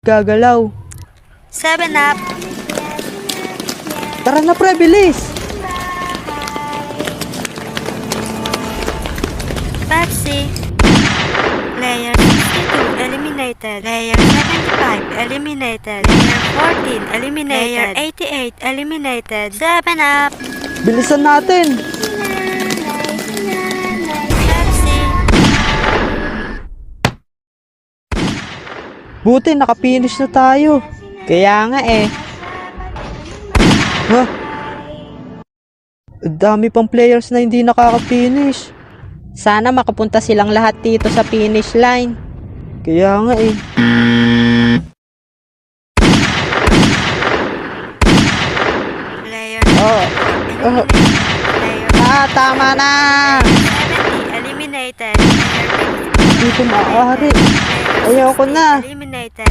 gagalaw. 7-Up. Tara na pre, bilis! Pepsi. Player 62 eliminated. Player 75 eliminated. Player 14 eliminated. Player 88 eliminated. 7-Up. Bilisan natin! Pepsi. Buti nakapinish na tayo. Kaya nga eh. Ha? Ang dami pang players na hindi nakaka-finish. Sana makapunta silang lahat dito sa finish line. Kaya nga eh. Player Oh, oh, Player Tama na! 70 eliminated. dito maaari. Ayoko na. Eliminated.